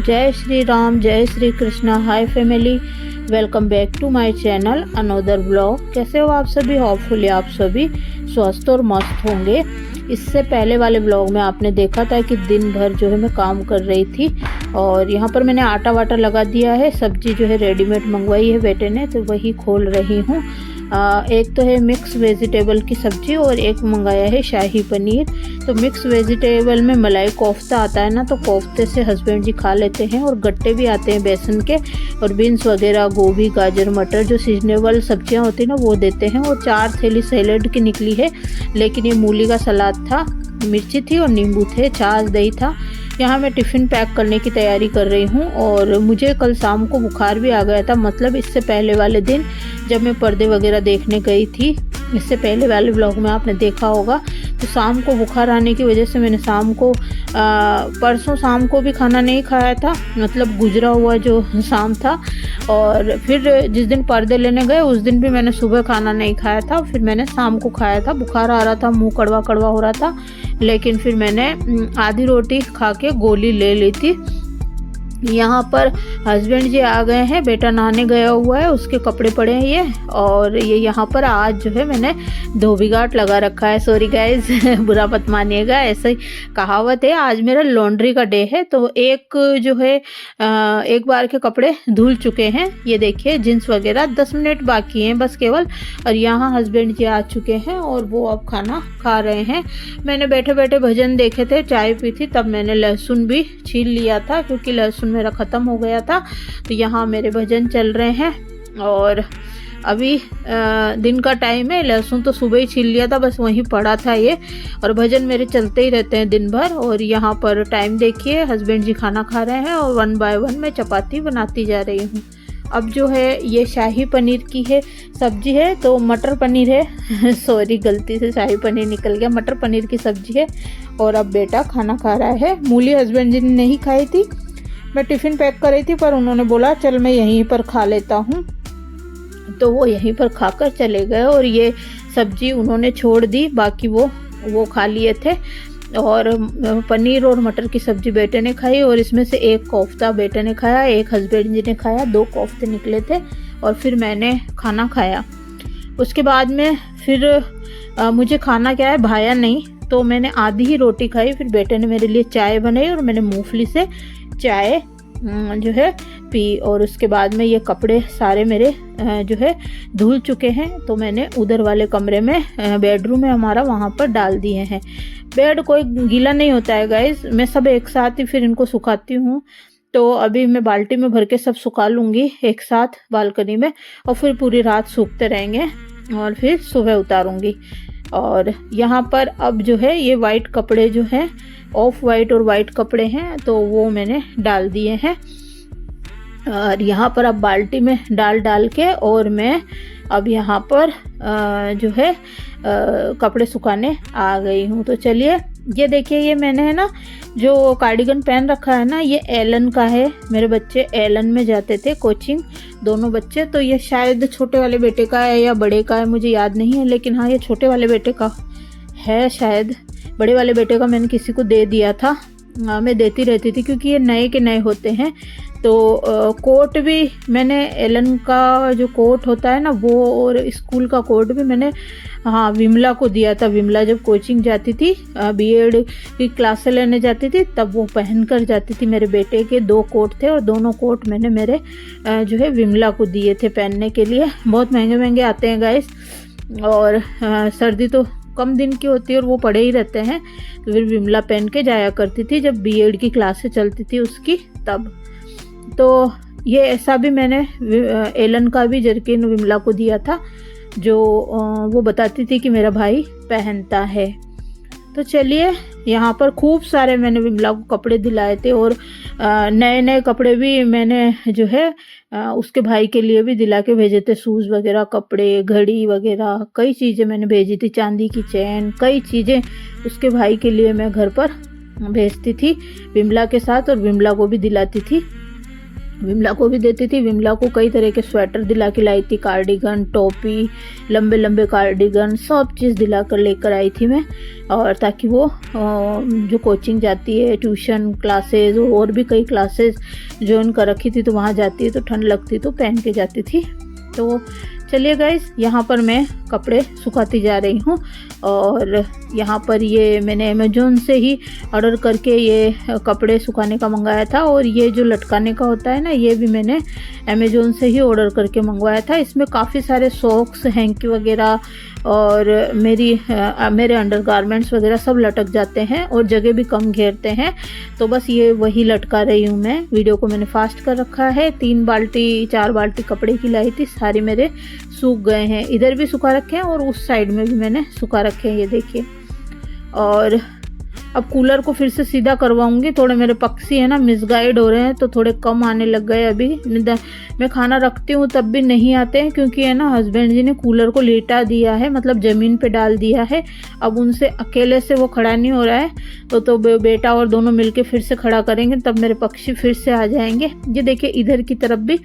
जय श्री राम, जय Shri Krishna. Hi family, welcome back to my channel another blog. कैसे हो आप सभी? होपफुली आप सभी स्वस्थ और मस्त होंगे। इससे पहले वाले ब्लॉग में आपने देखा था कि दिन भर जो है मैं काम कर रही थी और यहाँ पर मैंने आटा वाटा लगा दिया है। सब्जी जो है रेडीमेड मंगवाई है बेटे ने, तो वही खोल रही हूँ। एक तो है मिक्स वेजिटेबल की सब्जी और एक मंगाया है शाही पनीर। तो मिक्स वेजिटेबल में मलाई कोफ्ता आता है ना, तो कोफ्ते से हस्बैंड जी खा लेते हैं और गट्टे भी आते हैं बेसन के, और बीन्स वगैरह, गोभी, गाजर, मटर जो सीजनेबल सब्जियां होती हैं ना वो देते हैं। और 4 थैली सैलेड की निकली है, लेकिन ये मूली का सलाद था, मिर्ची थी और नींबू थे, छाछ दही था। यहाँ मैं टिफ़िन पैक करने की तैयारी कर रही हूँ। और मुझे कल शाम को बुखार भी आ गया था, मतलब इससे पहले वाले दिन जब मैं पर्दे वगैरह देखने गई थी, इससे पहले वाले ब्लॉग में आपने देखा होगा। तो शाम को बुखार आने की वजह से मैंने शाम को परसों शाम को भी खाना नहीं खाया था, मतलब गुजरा हुआ जो शाम था। और फिर जिस दिन पर्दे लेने गए उस दिन भी मैंने सुबह खाना नहीं खाया था, फिर मैंने शाम को खाया था। बुखार आ रहा था, मुंह कड़वा कड़वा हो रहा था, लेकिन फिर मैंने आधी रोटी खा के गोली ले ली थी। यहाँ पर हस्बैंड जी आ गए हैं, बेटा नहाने गया हुआ है, उसके कपड़े पड़े हैं ये। और ये यहाँ पर आज जो है मैंने धोबी घाट लगा रखा है। सॉरी गाइज बुरा मत मानिएगा, ऐसे ही कहावत है। आज मेरा लॉन्ड्री का डे है, तो एक जो है एक बार के कपड़े धुल चुके हैं। ये देखिए जींस वगैरह, 10 मिनट बाकी हैं बस केवल। और यहाँ हस्बैंड जी आ चुके हैं और वो अब खाना खा रहे हैं। मैंने बैठे बैठे भजन देखे थे, चाय पी थी, तब मैंने लहसुन भी छील लिया था क्योंकि लहसुन मेरा ख़त्म हो गया था। तो यहाँ मेरे भजन चल रहे हैं और अभी दिन का टाइम है। लहसुन तो सुबह ही छील लिया था, बस वहीं पड़ा था ये। और भजन मेरे चलते ही रहते हैं दिन भर। और यहाँ पर टाइम देखिए, हस्बैंड जी खाना खा रहे हैं और 1 बाय 1 मैं चपाती बनाती जा रही हूँ। अब जो है ये शाही पनीर की है सब्जी है, तो मटर पनीर है सॉरी गलती से शाही पनीर निकल गया, मटर पनीर की सब्जी है। और अब बेटा खाना खा रहा है। मूली हस्बैंड जी ने नहीं खाई थी, मैं टिफ़िन पैक कर रही थी, पर उन्होंने बोला चल मैं यहीं पर खा लेता हूँ, तो वो यहीं पर खाकर चले गए। और ये सब्जी उन्होंने छोड़ दी, बाकी वो खा लिए थे। और पनीर और मटर की सब्जी बेटे ने खाई, और इसमें से एक कोफ्ता बेटे ने खाया, एक हस्बैंड जी ने खाया, 2 कोफ्ते निकले थे। और फिर मैंने खाना खाया। उसके बाद में फिर मुझे खाना क्या है भाया नहीं, तो मैंने आधी ही रोटी खाई। फिर बेटे ने मेरे लिए चाय बनाई और मैंने मूंगफली से चाय जो है पी। और उसके बाद में ये कपड़े सारे मेरे जो है धुल चुके हैं, तो मैंने उधर वाले कमरे में, बेडरूम है हमारा, वहाँ पर डाल दिए हैं। बेड कोई गीला नहीं होता है गाइस, मैं सब एक साथ ही फिर इनको सुखाती हूँ। तो अभी मैं बाल्टी में भर के सब सुखा लूँगी एक साथ बालकनी में, और फिर पूरी रात सूखते रहेंगे और फिर सुबह उतारूँगी। और यहाँ पर अब जो है ये वाइट कपड़े जो हैं, ऑफ वाइट और वाइट कपड़े हैं, तो वो मैंने डाल दिए हैं। और यहाँ पर अब बाल्टी में डाल के, और मैं अब यहाँ पर जो है कपड़े सुखाने आ गई हूँ। तो चलिए, ये देखिए, ये मैंने है ना जो कार्डिगन पहन रखा है ना, ये एलन का है। मेरे बच्चे एलन में जाते थे कोचिंग, दोनों बच्चे। तो ये शायद छोटे वाले बेटे का है या बड़े का है, मुझे याद नहीं है, लेकिन हाँ ये छोटे वाले बेटे का है शायद। बड़े वाले बेटे का मैंने किसी को दे दिया था, मैं देती रहती थी क्योंकि ये नए के नए होते हैं। तो कोट भी मैंने एलन का जो कोट होता है ना वो, और स्कूल का कोट भी मैंने हाँ विमला को दिया था। विमला जब कोचिंग जाती थी, बीएड की क्लासें लेने जाती थी, तब वो पहन कर जाती थी। मेरे बेटे के 2 कोट थे और दोनों कोट मैंने मेरे जो है विमला को दिए थे पहनने के लिए। बहुत महंगे महंगे आते हैं गाइस, और सर्दी तो कम दिन की होती है और वो पड़े ही रहते हैं। तो फिर विमला पहन के जाया करती थी जब बीएड की क्लासें चलती थी उसकी, तब। तो ये ऐसा भी मैंने एलन का भी जर्किन विमला को दिया था, जो वो बताती थी कि मेरा भाई पहनता है। तो चलिए, यहाँ पर खूब सारे मैंने विमला को कपड़े दिलाए थे, और नए नए कपड़े भी मैंने जो है उसके भाई के लिए भी दिला के भेजे थे। शूज़ वगैरह, कपड़े, घड़ी वगैरह, कई चीज़ें मैंने भेजी थी, चांदी की चैन, कई चीज़ें उसके भाई के लिए मैं घर पर भेजती थी विमला के साथ, और विमला को भी दिलाती थी। विमला को भी देती थी। विमला को कई तरह के स्वेटर दिला के लाई थी, कार्डिगन, टोपी, लंबे लंबे कार्डिगन, सब चीज़ दिला कर लेकर आई थी मैं। और ताकि वो जो कोचिंग जाती है, ट्यूशन क्लासेस और भी कई क्लासेस ज्वाइन कर रखी थी, तो वहाँ जाती है तो ठंड लगती तो पहन के जाती थी। तो चलिए गाइस, यहाँ पर मैं कपड़े सुखाती जा रही हूँ। और यहाँ पर ये मैंने अमेज़ोन से ही ऑर्डर करके ये कपड़े सुखाने का मंगाया था। और ये जो लटकाने का होता है ना, ये भी मैंने अमेज़ोन से ही ऑर्डर करके मंगवाया था। इसमें काफ़ी सारे सॉक्स, हैंकी वगैरह और मेरे अंडरगारमेंट्स वगैरह सब लटक जाते हैं और जगह भी कम घेरते हैं। तो बस ये वही लटका रही हूँ मैं। वीडियो को मैंने फास्ट कर रखा है। 3 बाल्टी 4 बाल्टी कपड़े की लाई थी, सारे मेरे सूख गए हैं। इधर भी सुखा रखे हैं और उस साइड में भी मैंने सुखा रखे हैं, ये देखिए। और अब कूलर को फिर से सीधा करवाऊंगी। थोड़े मेरे पक्षी है ना मिसगाइड हो रहे हैं, तो थोड़े कम आने लग गए। अभी मैं खाना रखती हूँ तब भी नहीं आते हैं, क्योंकि है ना हस्बैंड जी ने कूलर को लेटा दिया है, मतलब ज़मीन पे डाल दिया है। अब उनसे अकेले से वो खड़ा नहीं हो रहा है, तो बेटा और दोनों मिलके फिर से खड़ा करेंगे, तब मेरे पक्षी फिर से आ जाएंगे। ये देखिए, इधर की तरफ भी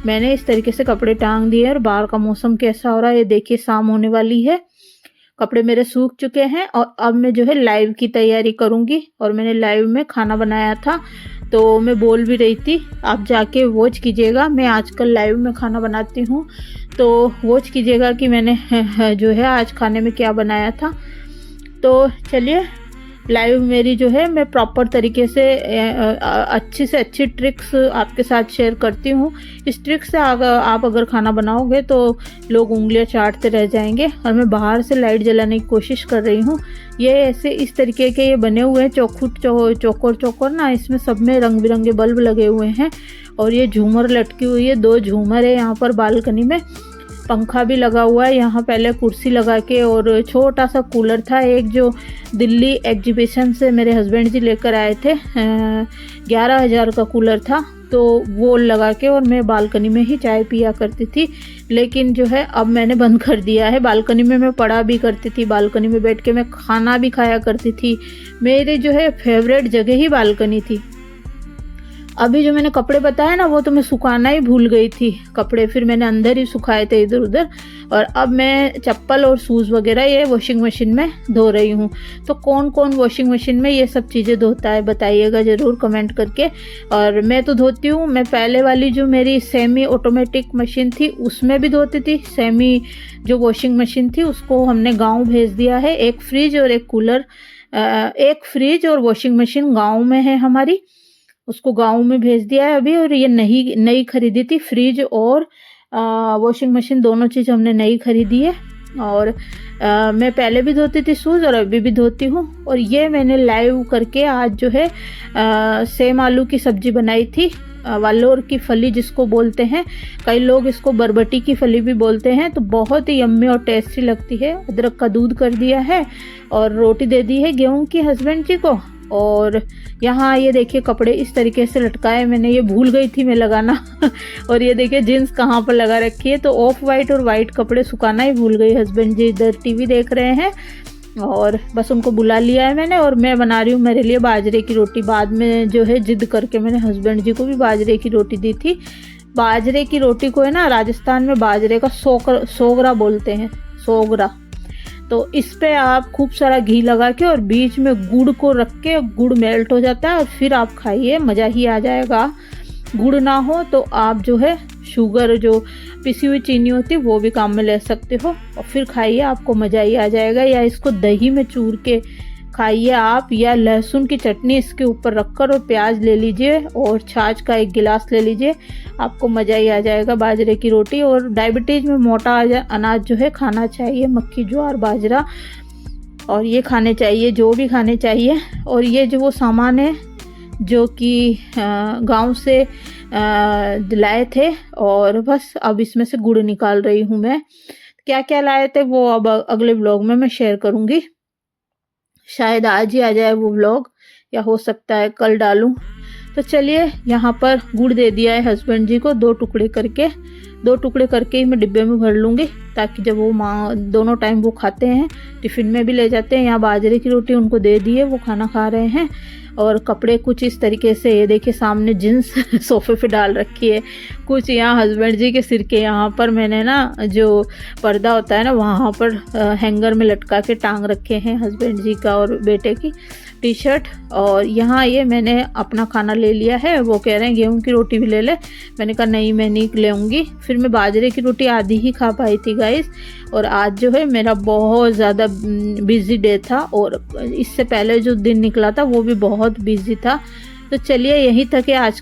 मैंने इस तरीके से कपड़े टांग दिए। और बाहर का मौसम कैसा हो रहा है ये देखिए, शाम होने वाली है। कपड़े मेरे सूख चुके हैं और अब मैं जो है लाइव की तैयारी करूंगी। और मैंने लाइव में खाना बनाया था, तो मैं बोल भी रही थी आप जाके वॉच कीजिएगा। मैं आजकल लाइव में खाना बनाती हूँ, तो वॉच कीजिएगा कि मैंने जो है आज खाने में क्या बनाया था। तो चलिए, लाइव मेरी जो है मैं प्रॉपर तरीके से अच्छी से अच्छी ट्रिक्स आपके साथ शेयर करती हूँ। इस ट्रिक से आप अगर खाना बनाओगे तो लोग उंगलियां चाटते रह जाएंगे। और मैं बाहर से लाइट जलाने की कोशिश कर रही हूँ। ये ऐसे इस तरीके के ये बने हुए हैं चौकोर ना, इसमें सब में रंग बिरंगे बल्ब लगे हुए हैं। और ये झूमर लटकी हुई है, 2 झूमर है यहाँ पर बालकनी में। पंखा भी लगा हुआ है यहाँ, पहले कुर्सी लगा के। और छोटा सा कूलर था एक, जो दिल्ली एग्जीबिशन से मेरे हस्बैंड जी लेकर आए थे। 11,000 का कूलर था, तो वो लगा के और मैं बालकनी में ही चाय पिया करती थी। लेकिन जो है अब मैंने बंद कर दिया है। बालकनी में मैं पढ़ा भी करती थी, बालकनी में बैठ के मैं खाना भी खाया करती थी। मेरी जो है फेवरेट जगह ही बालकनी थी। अभी जो मैंने कपड़े बताए ना, वो तो मैं सुखाना ही भूल गई थी। कपड़े फिर मैंने अंदर ही सुखाए थे इधर उधर। और अब मैं चप्पल और शूज़ वगैरह ये वॉशिंग मशीन में धो रही हूँ। तो कौन कौन वॉशिंग मशीन में ये सब चीज़ें धोता है बताइएगा ज़रूर कमेंट करके। और मैं तो धोती हूँ। मैं पहले वाली जो मेरी सेमी ऑटोमेटिक मशीन थी उसमें भी धोती थी। सेमी जो वॉशिंग मशीन थी उसको हमने गाँव भेज दिया है। एक फ्रिज और एक कूलर, एक फ्रिज और वॉशिंग मशीन गाँव में है हमारी, उसको गांव में भेज दिया है अभी। और ये नई खरीदी थी, फ्रिज और वॉशिंग मशीन दोनों चीज़ हमने नई खरीदी है। और मैं पहले भी धोती थी शूज़ और अभी भी धोती हूँ। और ये मैंने लाइव करके आज जो है सेम आलू की सब्जी बनाई थी। वालोर की फली जिसको बोलते हैं, कई लोग इसको बरबटी की फली भी बोलते हैं। तो बहुत ही यम्मी और टेस्टी लगती है। अदरक का दूध कर दिया है और रोटी दे दी है गेहूं की हस्बैंड जी को। और यहाँ ये देखिए कपड़े इस तरीके से लटकाए मैंने, ये भूल गई थी मैं लगाना। और ये देखिए जीन्स कहाँ पर लगा रखी है। तो ऑफ वाइट और वाइट कपड़े सुखाना ही भूल गई। हस्बैंड जी इधर टीवी देख रहे हैं और बस उनको बुला लिया है मैंने। और मैं बना रही हूँ मेरे लिए बाजरे की रोटी। बाद में जो है जिद करके मैंने हस्बैंड जी को भी बाजरे की रोटी दी थी। बाजरे की रोटी को है ना राजस्थान में बाजरे का सोगरा बोलते हैं, सोगरा। तो इस पे आप खूब सारा घी लगा के और बीच में गुड़ को रख के, गुड़ मेल्ट हो जाता है और फिर आप खाइए, मज़ा ही आ जाएगा। गुड़ ना हो तो आप जो है शुगर, जो पिसी हुई चीनी होती है वो भी काम में ले सकते हो और फिर खाइए, आपको मज़ा ही आ जाएगा। या इसको दही में चूर के खाइए आप, या लहसुन की चटनी इसके ऊपर रखकर और प्याज ले लीजिए और छाछ का 1 गिलास ले लीजिए, आपको मज़ा ही आ जाएगा बाजरे की रोटी। और डायबिटीज़ में मोटा अनाज जो है खाना चाहिए, मक्की, ज्वार, बाजरा, और ये खाने चाहिए, जो भी खाने चाहिए। और ये जो वो सामान है जो कि गांव से लाए थे, और बस अब इसमें से गुड़ निकाल रही हूँ मैं। क्या क्या लाए थे वो अब अगले व्लॉग में मैं शेयर करूँगी। शायद आज ही आ जाए वो व्लॉग, या हो सकता है कल डालूं। तो चलिए, यहाँ पर गुड़ दे दिया है हस्बैंड जी को 2 टुकड़े करके ही मैं डिब्बे में भर लूँगी, ताकि जब वो दोनों टाइम वो खाते हैं, टिफ़िन में भी ले जाते हैं। यहाँ बाजरे की रोटी उनको दे दी है, वो खाना खा रहे हैं। और कपड़े कुछ इस तरीके से, ये देखिए सामने जीन्स सोफे पे डाल रखी है, कुछ यहाँ हस्बैंड जी के सिर के यहाँ पर मैंने ना जो पर्दा होता है ना वहाँ पर हैंगर में लटका के टांग रखे हैं हस्बैंड जी का और बेटे की टी शर्ट। और यहाँ ये मैंने अपना खाना ले लिया है। वो कह रहे हैं गेहूं की रोटी भी ले ले, मैंने कहा नहीं मैं नहीं लेऊँगी। फिर मैं बाजरे की रोटी आधी ही खा पाई थी गाइस। और आज जो है मेरा बहुत ज़्यादा बिज़ी डे था और इससे पहले जो दिन निकला था वो भी बहुत बिज़ी था। तो चलिए यहीं तक है आज